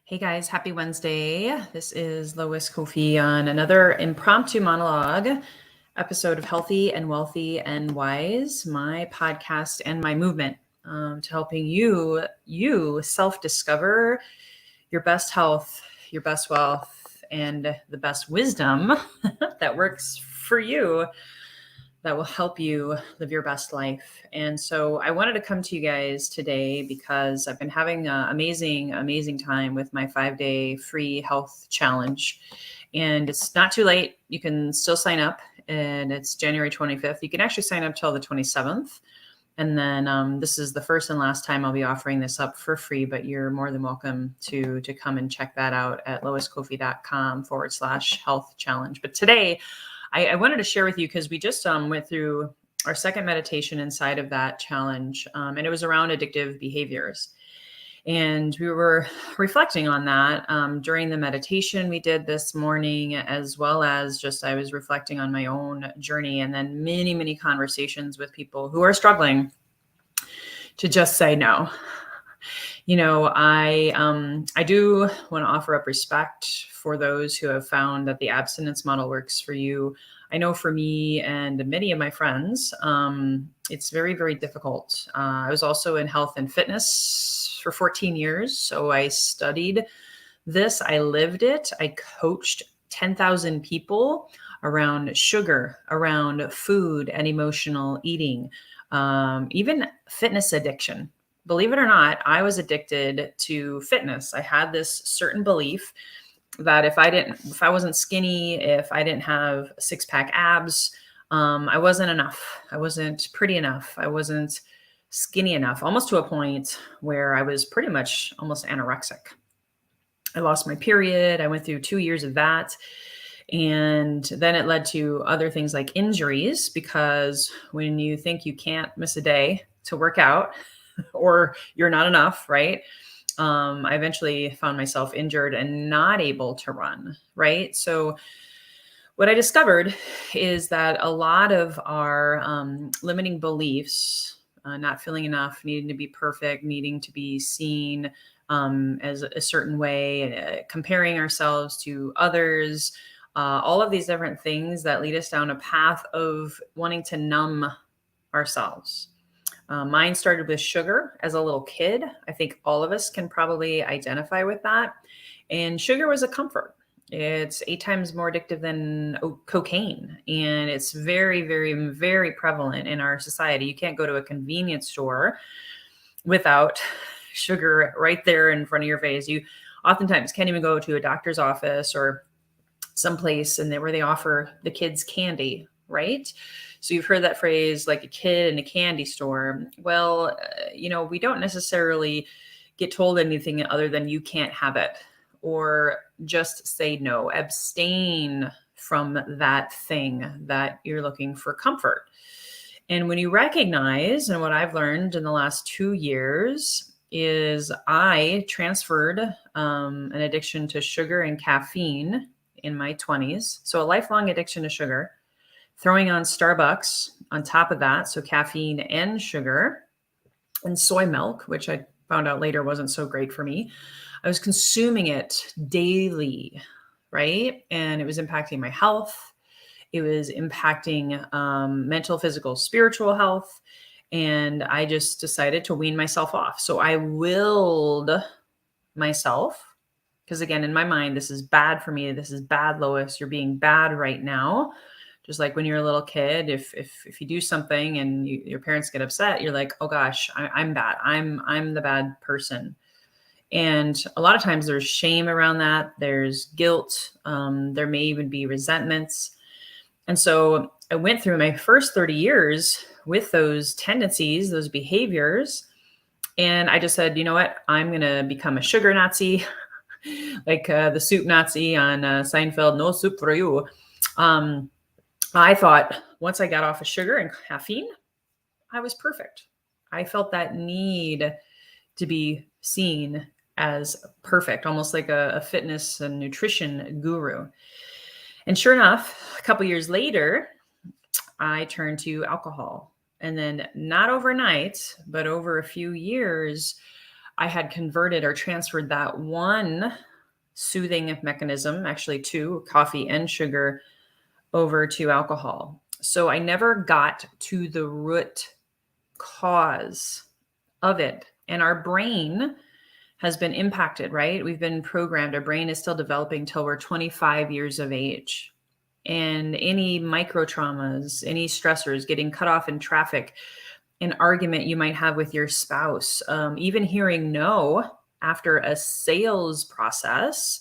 Hey guys, happy Wednesday. This is Lois Kofi on another impromptu monologue episode of Healthy and Wealthy and Wise, my podcast and my movement to helping you self-discover your best health, your best wealth, and the best wisdom that works for you that will help you live your best life. And so I wanted to come to you guys today because I've been having an amazing time with my 5-day free health challenge. And it's not too late. You can still sign up, and it's January 25th. You can actually sign up till the 27th. And then this is the first and last time I'll be offering this up for free, but you're more than welcome to come and check that out at loiscoffee.com/health challenge. But today, I wanted to share with you because we just went through our second meditation inside of that challenge, and it was around addictive behaviors. And we were reflecting on that during the meditation we did this morning, as well as just I was reflecting on my own journey, and then many conversations with people who are struggling to just say no. You know, I do want to offer up respect for those who have found that the abstinence model works for you. I know for me and many of my friends, it's very difficult. I was also in health and fitness for 14 years. So I studied this, I lived it, I coached 10,000 people around sugar, around food and emotional eating, even fitness addiction. Believe it or not, I was addicted to fitness. I had this certain belief that if I wasn't skinny, if I didn't have six-pack abs, I wasn't enough. I wasn't pretty enough. I wasn't skinny enough, almost to a point where I was pretty much almost anorexic. I lost my period. I went through 2 years of that. And then it led to other things like injuries, because when you think you can't miss a day to work out, or you're not enough, right? I eventually found myself injured and not able to run, right? So what I discovered is that a lot of our limiting beliefs, not feeling enough, needing to be perfect, needing to be seen as a certain way, comparing ourselves to others, all of these different things that lead us down a path of wanting to numb ourselves. Mine started with sugar as a little kid. I think all of us can probably identify with that. And sugar was a comfort. It's 8 times more addictive than cocaine. And it's very prevalent in our society. You can't go to a convenience store without sugar right there in front of your face. You oftentimes can't even go to a doctor's office or someplace where they offer the kids candy, right? So you've heard that phrase, like a kid in a candy store. Well, we don't necessarily get told anything other than you can't have it, or just say no, abstain from that thing that you're looking for comfort. And when you recognize, and what I've learned in the last 2 years is I transferred an addiction to sugar and caffeine in my 20s. So a lifelong addiction to sugar, throwing on Starbucks on top of that. So caffeine and sugar and soy milk, which I found out later wasn't so great for me. I was consuming it daily, right? And it was impacting my health. It was impacting mental, physical, spiritual health. And I just decided to wean myself off. So I willed myself, because again, in my mind, this is bad for me. This is bad, Lois. You're being bad right now. Just like when you're a little kid, if you do something and your parents get upset, you're like, oh gosh, I'm bad. I'm the bad person. And a lot of times there's shame around that. There's guilt. There may even be resentments. And so I went through my first 30 years with those tendencies, those behaviors. And I just said, you know what? I'm going to become a sugar Nazi, like the soup Nazi on Seinfeld, no soup for you. I thought once I got off of sugar and caffeine, I was perfect. I felt that need to be seen as perfect, almost like a fitness and nutrition guru. And sure enough, a couple years later, I turned to alcohol. And then not overnight, but over a few years, I had converted or transferred that one soothing mechanism, actually two, coffee and sugar, over to alcohol. So I never got to the root cause of it. And our brain has been impacted, right? We've been programmed. Our brain is still developing till we're 25 years of age. And any micro traumas, any stressors, getting cut off in traffic, an argument you might have with your spouse, even hearing no after a sales process,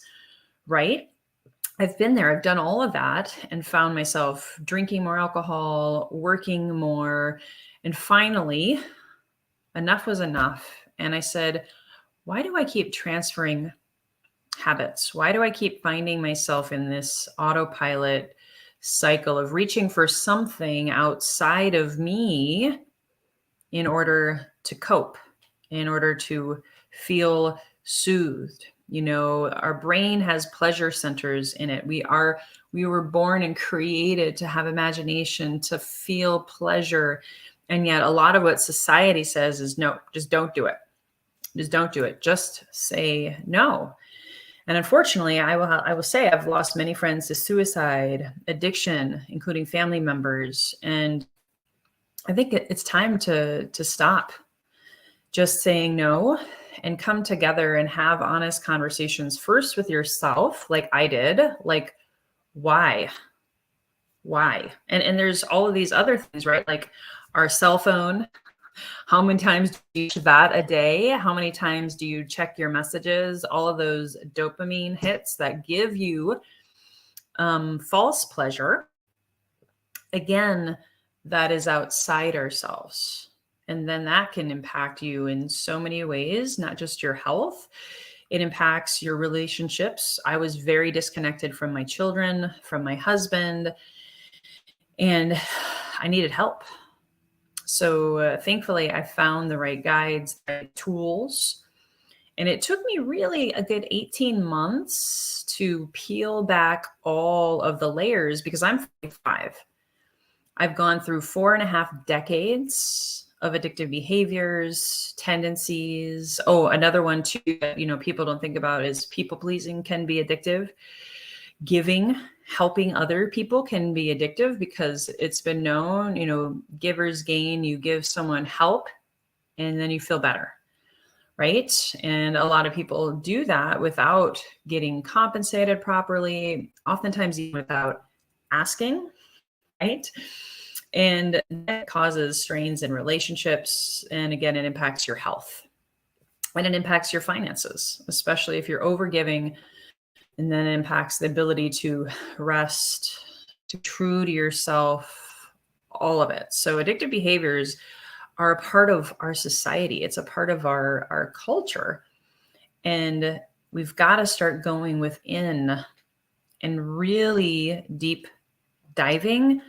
right? I've been there. I've done all of that and found myself drinking more alcohol, working more. And finally, enough was enough. And I said, why do I keep transferring habits? Why do I keep finding myself in this autopilot cycle of reaching for something outside of me in order to cope, in order to feel soothed? You know, our brain has pleasure centers in it. We were born and created to have imagination, to feel pleasure. And yet a lot of what society says is no, just don't do it. Just don't do it. Just say no. And unfortunately, I will say I've lost many friends to suicide, addiction, including family members. And I think it's time to stop just saying no and come together and have honest conversations first with yourself, like I did, like why? And there's all of these other things, right? Like our cell phone. How many times do you use that a day? How many times do you check your messages? All of those dopamine hits that give you false pleasure. Again, that is outside ourselves. And then that can impact you in so many ways, not just your health. It impacts your relationships. I was very disconnected from my children, from my husband, and I needed help. So thankfully, I found the right guides, the right tools. And it took me really a good 18 months to peel back all of the layers because I'm 45. I've gone through 4.5 decades of addictive behaviors, tendencies. Oh, another one too that, people don't think about is people pleasing can be addictive. Giving, helping other people can be addictive because it's been known, givers gain. You give someone help and then you feel better, right? And a lot of people do that without getting compensated properly, oftentimes even without asking, right? And that causes strains in relationships. And again, it impacts your health and it impacts your finances, especially if you're overgiving. And then it impacts the ability to rest, to be true to yourself, all of it. So addictive behaviors are a part of our society. It's a part of our culture. And we've got to start going within and really deep diving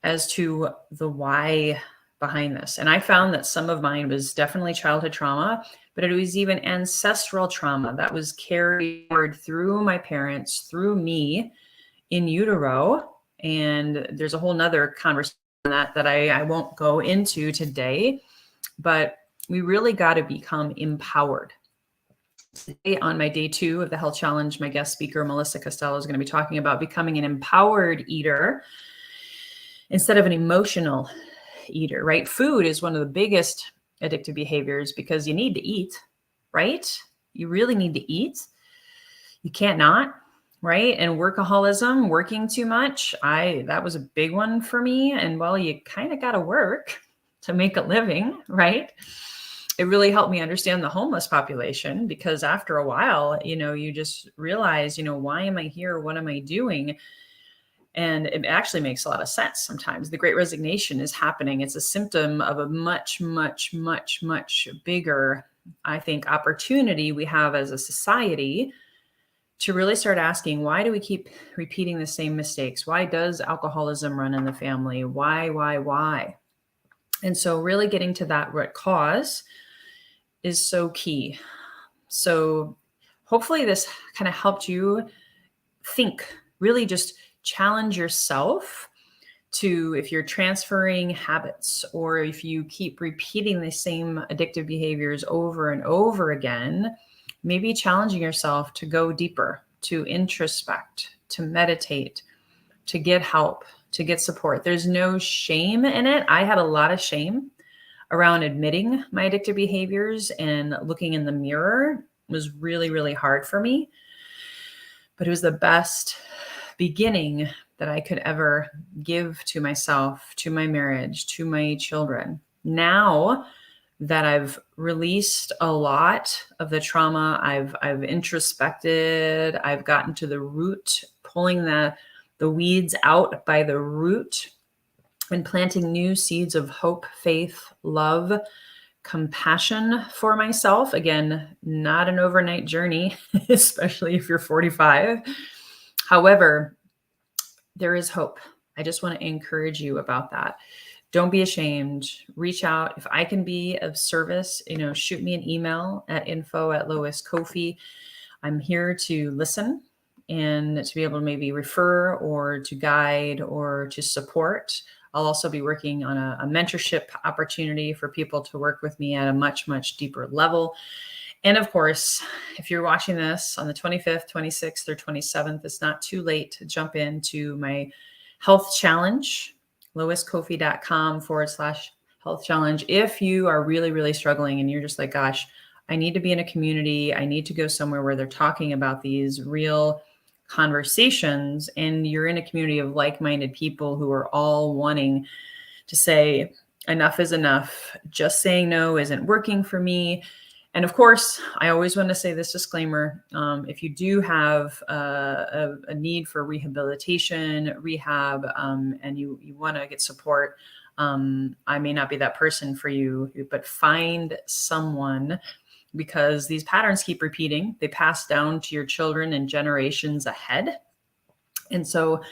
as to the why behind this. And I found that some of mine was definitely childhood trauma, but it was even ancestral trauma that was carried forward through my parents, through me in utero. And there's a whole nother conversation on that I won't go into today, but we really got to become empowered. Today on my day 2 of the Health Challenge, my guest speaker, Melissa Costello, is going to be talking about becoming an empowered eater instead of an emotional eater, right? Food is one of the biggest addictive behaviors because you need to eat, right? You really need to eat. You can't not, right? And workaholism, working too much, that was a big one for me. And well, you kind of got to work to make a living, right? It really helped me understand the homeless population because after a while, you just realize, why am I here? What am I doing? And it actually makes a lot of sense sometimes. The Great Resignation is happening. It's a symptom of a much, much, much, much bigger, I think, opportunity we have as a society to really start asking, why do we keep repeating the same mistakes? Why does alcoholism run in the family? Why? And so really getting to that root cause is so key. So hopefully this kind of helped you think, really just challenge yourself to if you're transferring habits or if you keep repeating the same addictive behaviors over and over again, maybe challenging yourself to go deeper, to introspect, to meditate, to get help, to get support. There's no shame in it. I had a lot of shame around admitting my addictive behaviors, and looking in the mirror was really, really hard for me. But it was the best beginning that I could ever give to myself, to my marriage, to my children. Now that I've released a lot of the trauma, I've introspected, I've gotten to the root, pulling the weeds out by the root and planting new seeds of hope, faith, love, compassion for myself. Again, not an overnight journey, especially if you're 45. However, there is hope. I just want to encourage you about that. Don't be ashamed. Reach out. If I can be of service, shoot me an email at info@LoisKofi. I'm here to listen and to be able to maybe refer or to guide or to support. I'll also be working on a mentorship opportunity for people to work with me at a much, much deeper level. And of course, if you're watching this on the 25th, 26th, or 27th, it's not too late to jump into my health challenge, loiskofi.com/health challenge. If you are really, really struggling and you're just like, gosh, I need to be in a community, I need to go somewhere where they're talking about these real conversations, and you're in a community of like-minded people who are all wanting to say, enough is enough. Just saying no isn't working for me. And of course, I always want to say this disclaimer. If you do have a need for rehabilitation, rehab, and you want to get support, I may not be that person for you, but find someone, because these patterns keep repeating. They pass down to your children and generations ahead. And so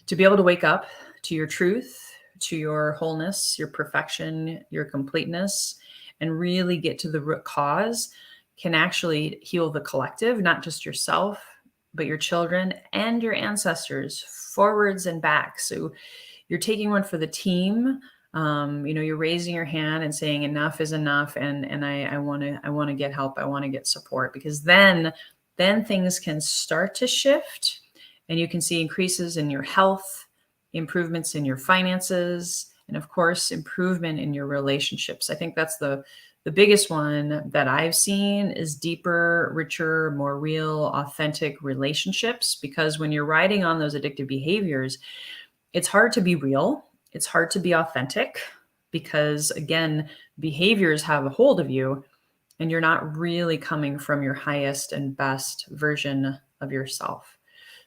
to be able to wake up to your truth, to your wholeness, your perfection, your completeness, and really get to the root cause can actually heal the collective, not just yourself, but your children and your ancestors, forwards and back. So you're taking one for the team. You're raising your hand and saying enough is enough. And I want to get help. I want to get support, because then things can start to shift and you can see increases in your health, improvements in your finances, and of course, improvement in your relationships. I think that's the biggest one that I've seen is deeper, richer, more real, authentic relationships. Because when you're riding on those addictive behaviors, it's hard to be real. It's hard to be authentic because, again, behaviors have a hold of you and you're not really coming from your highest and best version of yourself.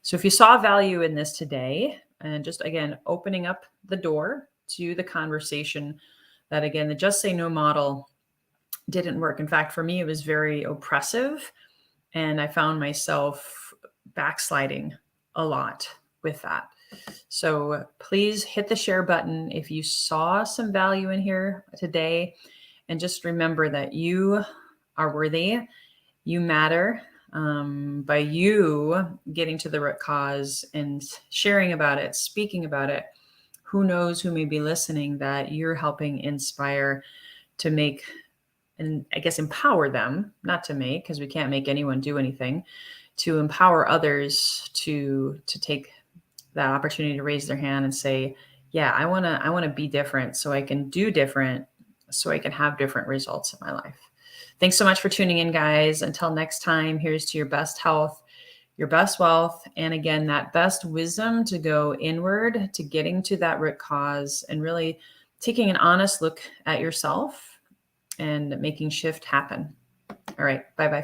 So if you saw value in this today, and just, again, opening up the door to the conversation, that, again, the just say no model didn't work. In fact, for me, it was very oppressive, and I found myself backsliding a lot with that. So please hit the share button if you saw some value in here today. And just remember that you are worthy. You matter. By you getting to the root cause and sharing about it, speaking about it, who knows who may be listening that you're helping inspire to make, and I guess empower them, not to make, because we can't make anyone do anything, to empower others to take that opportunity to raise their hand and say, yeah, I want to be different so I can do different, so I can have different results in my life. Thanks so much for tuning in, guys. Until next time, here's to your best health, your best wealth, and again, that best wisdom to go inward, to getting to that root cause and really taking an honest look at yourself and making shift happen. All right. Bye-bye.